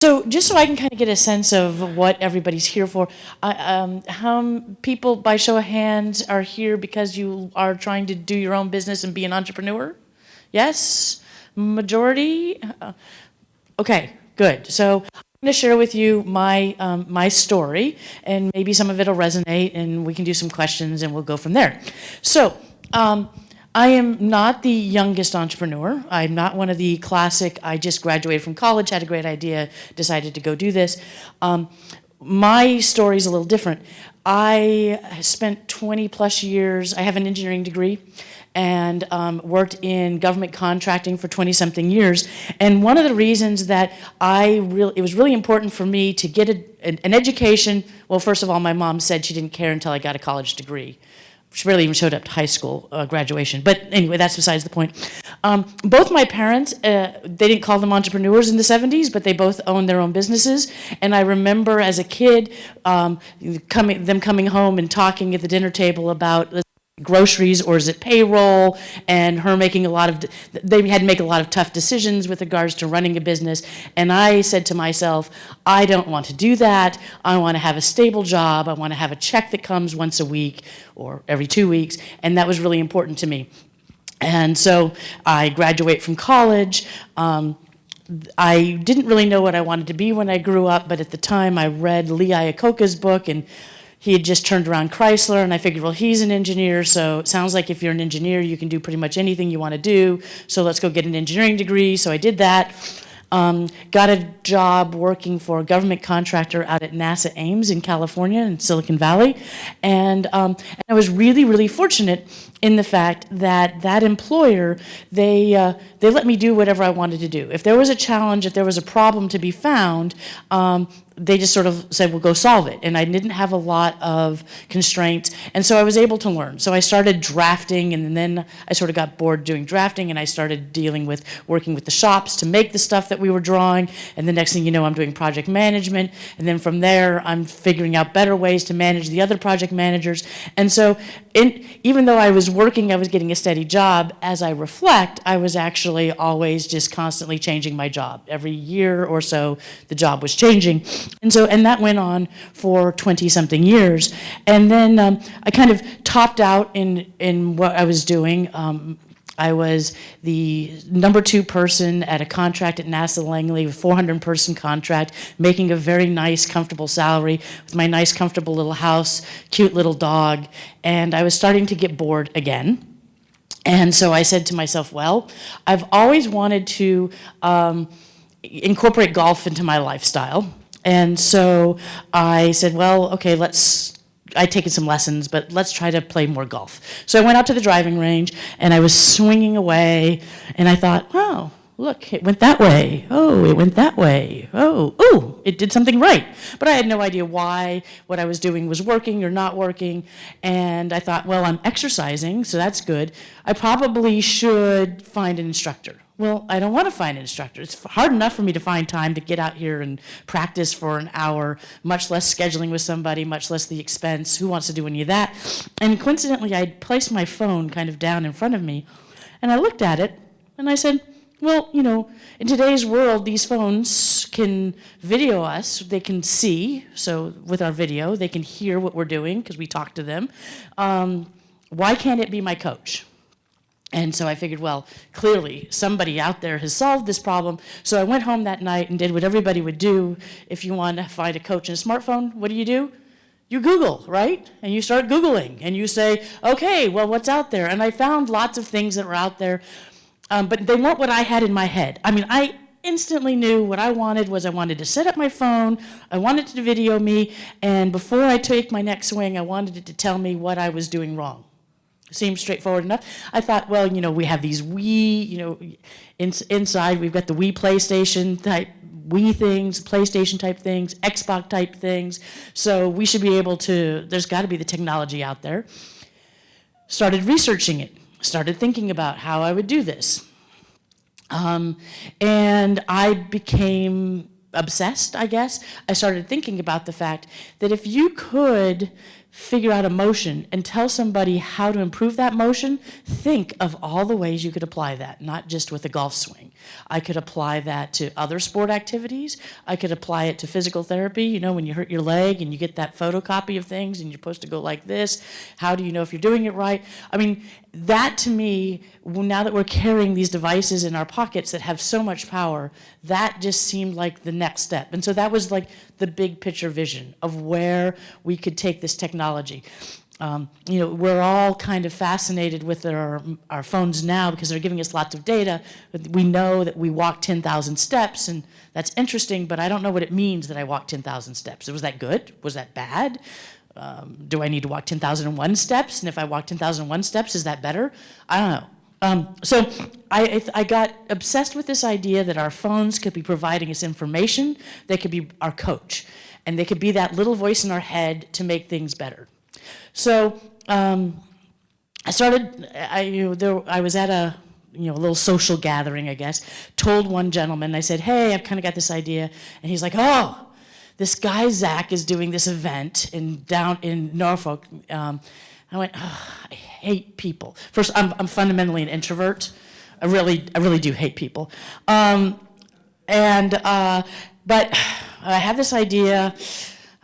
So just so I can kind of get a sense of what everybody's here for, how people, by show of hands, are here because you are trying to do your own business and be an entrepreneur? Yes? Majority? Okay, good. So I'm going to share with you my story, and maybe some of it will resonate, and we can do some questions, and we'll go from there. So I am not the youngest entrepreneur. I'm not one of the classic, I just graduated from college, had a great idea, decided to go do this. My story is a little different. I spent 20 plus years, I have an engineering degree, and worked in government contracting for 20-something years. And one of the reasons that it was really important for me to get an education, well, first of all, my mom said she didn't care until I got a college degree. She barely even showed up to high school graduation. But anyway, that's besides the point. Both my parents, they didn't call them entrepreneurs in the 70s, but they both owned their own businesses. And I remember as a kid them coming home and talking at the dinner table about groceries or is it payroll, and her making they had to make a lot of tough decisions with regards to running a business. And I said to myself, I don't want to do that. I want to have a stable job. I want to have a check that comes once a week or every 2 weeks. And that was really important to me. And so I graduate from college. I didn't really know what I wanted to be when I grew up, but at the time I read Lee Iacocca's book, and he had just turned around Chrysler, and I figured, well, he's an engineer, so it sounds like if you're an engineer, you can do pretty much anything you want to do, so let's go get an engineering degree. So I did that. Got a job working for a government contractor out at NASA Ames in California, in Silicon Valley, and I was really, really fortunate in the fact that that employer, they let me do whatever I wanted to do. If there was a challenge, if there was a problem to be found, they just sort of said, well, go solve it. And I didn't have a lot of constraints. And so I was able to learn. So I started drafting, and then I sort of got bored doing drafting, and I started working with the shops to make the stuff that we were drawing. And the next thing you know, I'm doing project management. And then from there, I'm figuring out better ways to manage the other project managers. And so even though I was working, I was getting a steady job. As I reflect, I was actually always just constantly changing my job. Every year or so, the job was changing. And that went on for 20-something years. And then I kind of topped out in what I was doing. I was the number 2 person at a contract at NASA Langley, a 400-person contract, making a very nice, comfortable salary with my nice, comfortable little house, cute little dog. And I was starting to get bored again. And so I said to myself, well, I've always wanted to incorporate golf into my lifestyle. And so I said, well, okay, I'd taken some lessons, but let's try to play more golf. So I went out to the driving range, and I was swinging away, and I thought, oh, look, it went that way. Oh, it went that way. Oh, ooh, it did something right. But I had no idea why what I was doing was working or not working. And I thought, well, I'm exercising, so that's good. I probably should find an instructor. Well, I don't want to find an instructor. It's hard enough for me to find time to get out here and practice for an hour, much less scheduling with somebody, much less the expense. Who wants to do any of that? And coincidentally, I'd placed my phone kind of down in front of me, and I looked at it, and I said, well, you know, in today's world, these phones can video us. They can see, so with our video, they can hear what we're doing because we talk to them. Why can't it be my coach? And so I figured, well, clearly somebody out there has solved this problem. So I went home that night and did what everybody would do if you want to find a coach in a smartphone. What do? You Google, right? And you start Googling, and you say, okay, well, what's out there? And I found lots of things that were out there, but they weren't what I had in my head. I mean, I instantly knew what I wanted was I wanted to set up my phone, I wanted it to video me, and before I take my next swing, I wanted it to tell me what I was doing wrong. Seems straightforward enough. I thought, well, you know, we have these Wii, you know, inside we've got the Wii PlayStation type Wii things, PlayStation type things, Xbox type things. So we should be able to, there's got to be the technology out there. Started researching it, started thinking about how I would do this. And I became obsessed, I guess. I started thinking about the fact that if you could figure out a motion and tell somebody how to improve that motion, think of all the ways you could apply that, not just with a golf swing. I could apply that to other sport activities. I could apply it to physical therapy. You know, when you hurt your leg and you get that photocopy of things and you're supposed to go like this, how do you know if you're doing it right? I mean, that to me, now that we're carrying these devices in our pockets that have so much power, that just seemed like the next step. And so that was like the big picture vision of where we could take this technology. You know, we're all kind of fascinated with our phones now because they're giving us lots of data. We know that we walk 10,000 steps, and that's interesting, but I don't know what it means that I walked 10,000 steps. Was that good? Was that bad? Do I need to walk 10,001 steps? And if I walk 10,001 steps, is that better? I don't know. So I got obsessed with this idea that our phones could be providing us information. They could be our coach, and they could be that little voice in our head to make things better. So I was at a little social gathering, I guess, told one gentleman, I said, hey, I've kind of got this idea. And he's like, oh, this guy, Zach, is doing this event down in Norfolk. I went, oh, I hate people. First, I'm fundamentally an introvert. I really do hate people. But I have this idea.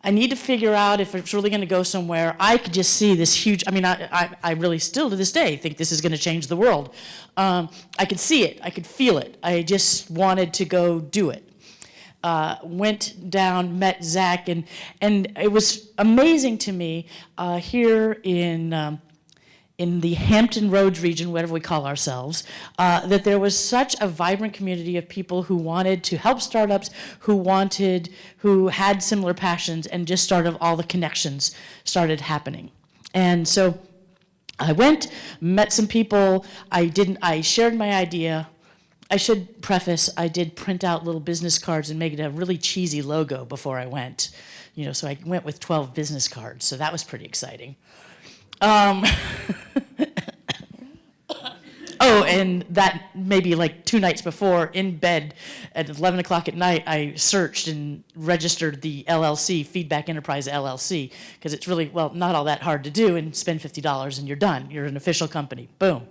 I need to figure out if it's really going to go somewhere. I could just see this huge, I mean, I really still to this day think this is going to change the world. I could see it. I could feel it. I just wanted to go do it. Went down, met Zach, and it was amazing to me here in the Hampton Roads region, whatever we call ourselves, that there was such a vibrant community of people who wanted to help startups, who had similar passions, and just all the connections started happening. And so I went, met some people, I shared my idea. I should preface, I did print out little business cards and make it a really cheesy logo before I went. So I went with 12 business cards, so that was pretty exciting. And that maybe like 2 nights before, in bed at 11 o'clock at night, I searched and registered the LLC, Feedback Enterprise LLC, because it's really, not all that hard to do, and spend $50 and you're done. You're an official company. Boom.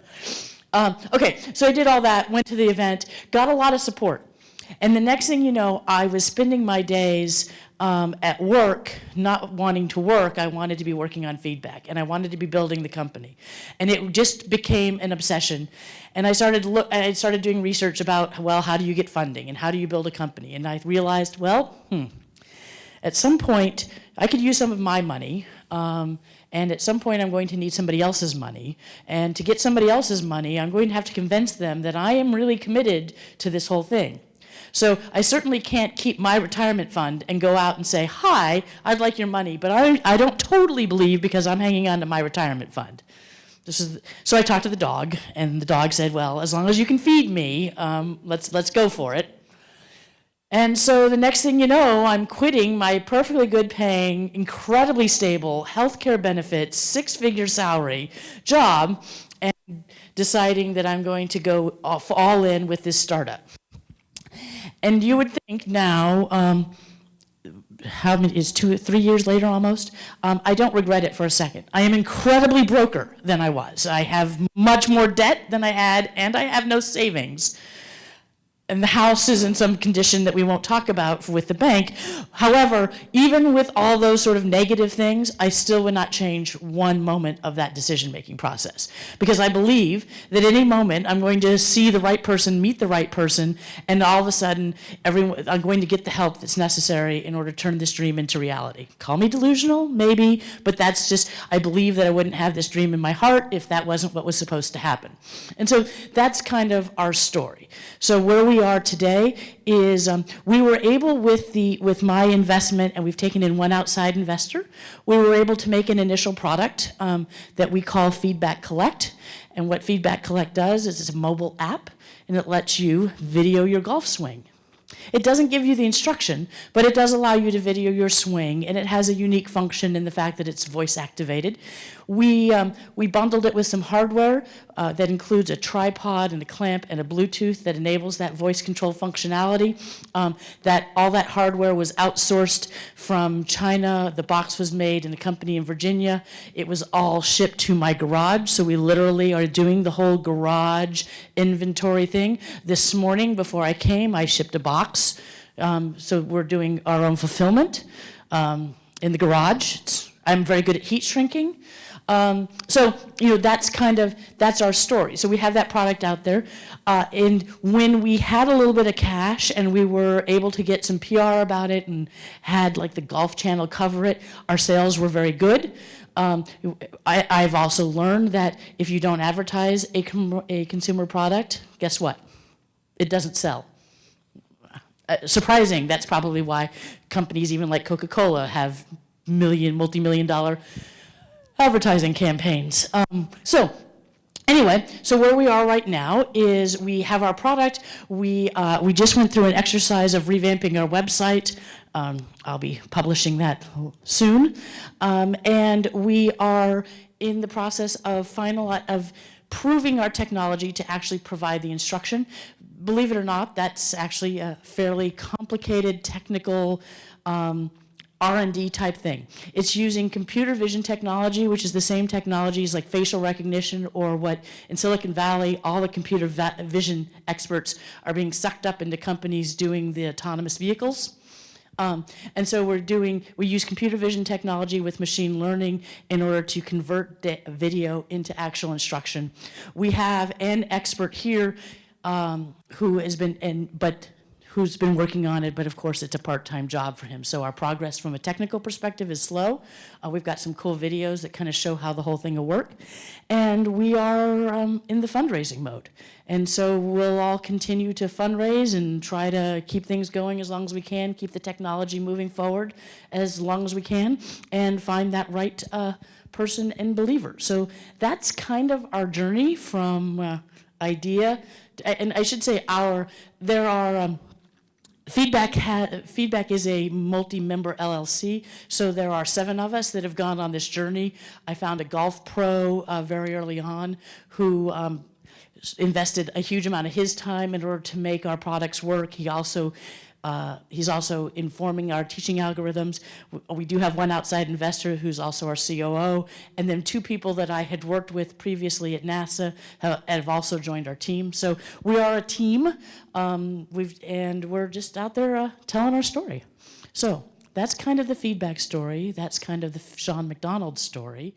Okay, so I did all that, went to the event, got a lot of support. And the next thing you know, I was spending my days at work, not wanting to work. I wanted to be working on feedback, and I wanted to be building the company. And it just became an obsession. And I started doing research about, how do you get funding, and how do you build a company? And I realized, at some point, I could use some of my money, and at some point I'm going to need somebody else's money. And to get somebody else's money, I'm going to have to convince them that I am really committed to this whole thing. So I certainly can't keep my retirement fund and go out and say, hi, I'd like your money, but I don't totally believe because I'm hanging on to my retirement fund. So I talked to the dog, and the dog said, well, as long as you can feed me, let's go for it. And so the next thing you know, I'm quitting my perfectly good paying, incredibly stable healthcare benefits, 6-figure salary job, and deciding that I'm going to go all in with this startup. And you would think now, how many is 3 years later almost? I don't regret it for a second. I am incredibly broker than I was. I have much more debt than I had, and I have no savings. And the house is in some condition that we won't talk about with the bank. However, even with all those sort of negative things, I still would not change one moment of that decision-making process. Because I believe that any moment I'm going to see the right person, meet the right person, and all of a sudden I'm going to get the help that's necessary in order to turn this dream into reality. Call me delusional, maybe, but that's just, I believe that I wouldn't have this dream in my heart if that wasn't what was supposed to happen. And so that's kind of our story. So where we are today is we were able with my investment, and we've taken in one outside investor, we were able to make an initial product that we call Feedback Collect. And what Feedback Collect does is it's a mobile app, and it lets you video your golf swing. It doesn't give you the instruction, but it does allow you to video your swing, and it has a unique function in the fact that it's voice activated. We bundled it with some hardware that includes a tripod and a clamp and a Bluetooth that enables that voice control functionality. All that hardware was outsourced from China. The box was made in a company in Virginia. It was all shipped to my garage, so we literally are doing the whole garage inventory thing. This morning, before I came, I shipped a box. So we're doing our own fulfillment in the garage. I'm very good at heat shrinking. So, that's our story. So we have that product out there. And when we had a little bit of cash and we were able to get some PR about it and had like the Golf Channel cover it, our sales were very good. I've also learned that if you don't advertise a consumer product, guess what? It doesn't sell. Surprising, that's probably why companies even like Coca-Cola have multi-million dollar advertising campaigns. So where we are right now is we have our product. We just went through an exercise of revamping our website. I'll be publishing that soon. And we are in the process of proving our technology to actually provide the instruction. Believe it or not, that's actually a fairly complicated technical R&D type thing. It's using computer vision technology, which is the same technologies like facial recognition, or what in Silicon Valley, all the computer vision experts are being sucked up into companies doing the autonomous vehicles. And so we use computer vision technology with machine learning in order to convert video into actual instruction. We have an expert here who's been working on it, but of course it's a part-time job for him. So our progress from a technical perspective is slow. We've got some cool videos that kind of show how the whole thing will work. And we are in the fundraising mode. And so we'll all continue to fundraise and try to keep things going as long as we can, keep the technology moving forward as long as we can, and find that right person and believer. So that's kind of our journey from idea. And I should say Feedback is a multi-member LLC, so there are 7 of us that have gone on this journey. I found a golf pro very early on who invested a huge amount of his time in order to make our products work. He's also informing our teaching algorithms. We do have one outside investor who's also our COO, and then 2 people that I had worked with previously at NASA have also joined our team. So we are a team, and we're just out there telling our story. So that's kind of the feedback story. That's kind of the Shawn McDonald story.